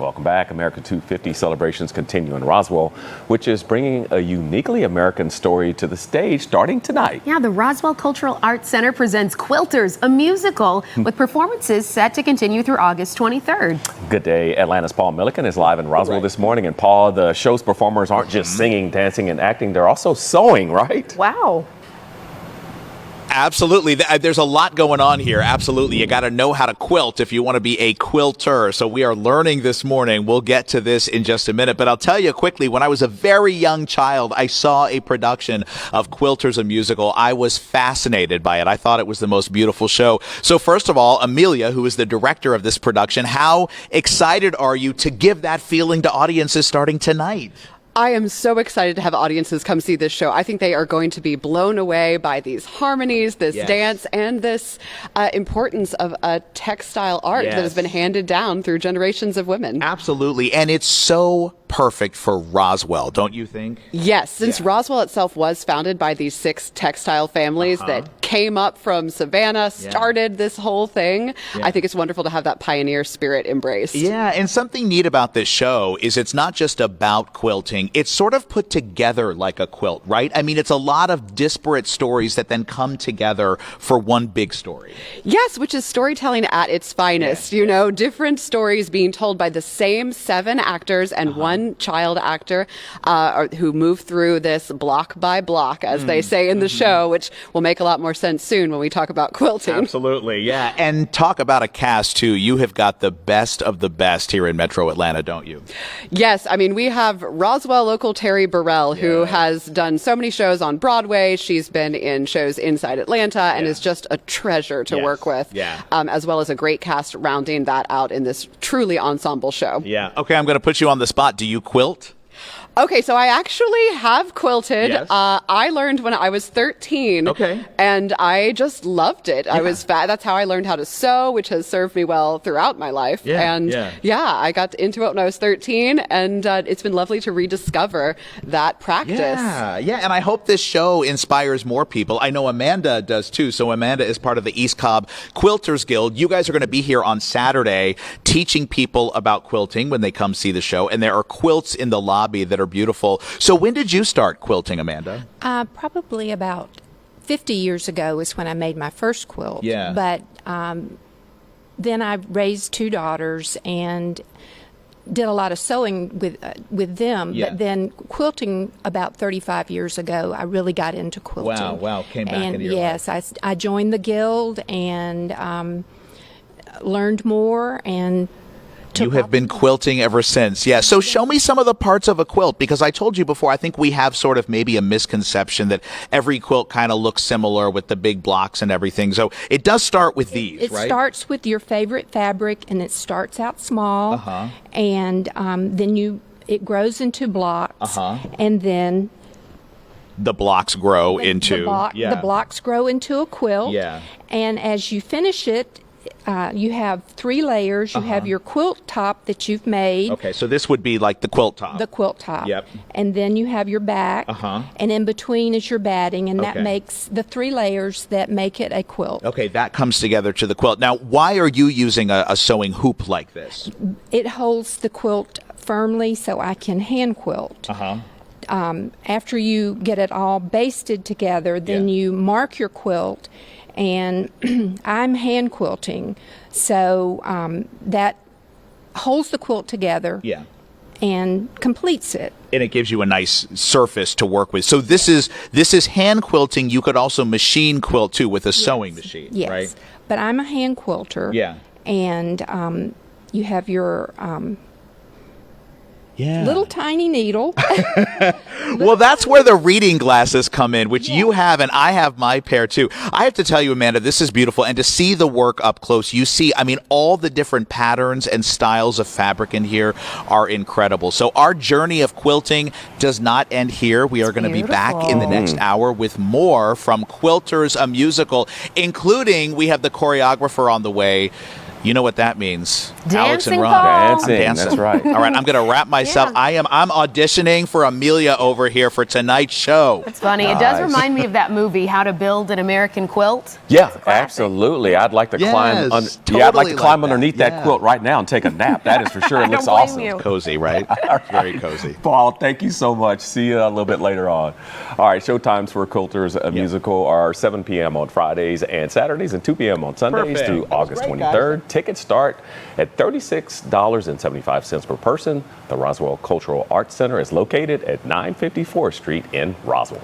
Welcome back. America 250 celebrations continue in Roswell, which is bringing a uniquely American story to the stage starting tonight. Yeah, the Roswell Cultural Arts Center presents Quilters, a musical with performances set to continue through August 23rd. Good day. Atlanta's Paul Milliken is live in Roswell this morning. And Paul, the show's performers aren't just singing, dancing, and acting. They're also sewing, right? Wow. Absolutely. There's a lot going on here. Absolutely. You got to know how to quilt if you want to be a quilter. So we are learning this morning. We'll get to this in just a minute. But I'll tell you quickly, when I was a very young child, I saw a production of Quilters, a musical. I was fascinated by it. I thought it was the most beautiful show. So first of all, Amelia, who is the director of this production, how excited are you to give that feeling to audiences starting tonight? I am so excited to have audiences come see this show. I think they are going to be blown away by these harmonies, this dance, and this importance of a textile art that has been handed down through generations of women. Absolutely. And it's so perfect for Roswell, don't you think? Yes, since Roswell itself was founded by these 6 textile families that came up from Savannah, started this whole thing. I think it's wonderful to have that pioneer spirit embraced. Yeah, and something neat about this show is it's not just about quilting. It's sort of put together like a quilt, right? I mean, it's a lot of disparate stories that then come together for one big story. Yes, which is storytelling at its finest. You know, different stories being told by the same 7 actors and one child actor who move through this block by block, as they say in the show, which will make a lot more sense soon when we talk about quilting. Absolutely, yeah. And talk about a cast, too. You have got the best of the best here in Metro Atlanta, don't you? Yes, I mean, we have Roswell local Terry Burrell, who has done so many shows on Broadway. She's been in shows inside Atlanta and is just a treasure to work with, as well as a great cast rounding that out in this truly ensemble show. Yeah. Okay, I'm going to put you on the spot. Do you quilt? Okay, so I actually have quilted. I learned when I was 13. And I just loved it. I was that's how I learned how to sew, which has served me well throughout my life. I got into it when I was 13, and it's been lovely to rediscover that practice. Yeah, and I hope this show inspires more people. I know Amanda does too. So Amanda is part of the East Cobb Quilters Guild. You guys are going to be here on Saturday teaching people about quilting when they come see the show, and there are quilts in the lobby that are beautiful. So when did you start quilting, Amanda? Probably about 50 years ago is when I made my first quilt. But then I raised 2 daughters and did a lot of sewing with them. But then quilting about 35 years ago, I really got into quilting. Wow, came back into your life. Yes, I joined the guild and learned more and you have been quilting ever since. Yeah. So show me some of the parts of a quilt, because I told you before, I think we have sort of maybe a misconception that every quilt kind of looks similar with the big blocks and everything. So it does start with these, right? It starts with your favorite fabric, and it starts out small, and then it grows into blocks, and then the blocks grow into the blocks grow into a quilt. And as you finish it, you have 3 layers. You have your quilt top that you've made. Okay, so this would be like the quilt top. The quilt top. And then you have your back. And in between is your batting, and that makes the 3 layers that make it a quilt. Okay, that comes together to the quilt. Now, why are you using a sewing hoop like this? It holds the quilt firmly so I can hand quilt. After you get it all basted together, then you mark your quilt. And I'm hand quilting, so that holds the quilt together and completes it. And it gives you a nice surface to work with. So this is hand quilting. You could also machine quilt too with a sewing machine, right? But I'm a hand quilter. And you have your little tiny needle. Well, that's where the reading glasses come in, which you have, and I have my pair too. I have to tell you, Amanda, this is beautiful. And to see the work up close, you see, I mean, all the different patterns and styles of fabric in here are incredible. So our journey of quilting does not end here. We are going to be back in the next hour with more from Quilters, a musical, including we have the choreographer on the way. You know what that means. Dancing, Alex and Ron. Paul. Dancing, that's right. All right, I'm going to wrap myself. Yeah. I'm auditioning for Amelia over here for tonight's show. It's funny. It does remind me of that movie, How to Build an American Quilt. Yeah, absolutely. I'd like to climb. Yes, I'd like to totally climb like that. underneath Yeah. that quilt right now and take a nap. That is for sure. It looks don't blame awesome. you. Cozy, right? Very cozy. Paul, thank you so much. See you a little bit later on. All right, showtimes for Quilters Musical are 7 p.m. on Fridays and Saturdays and 2 p.m. on Sundays Perfect. through That was August great, 23rd. Tickets start at $36.75 per person. The Roswell Cultural Arts Center is located at 954th Street in Roswell.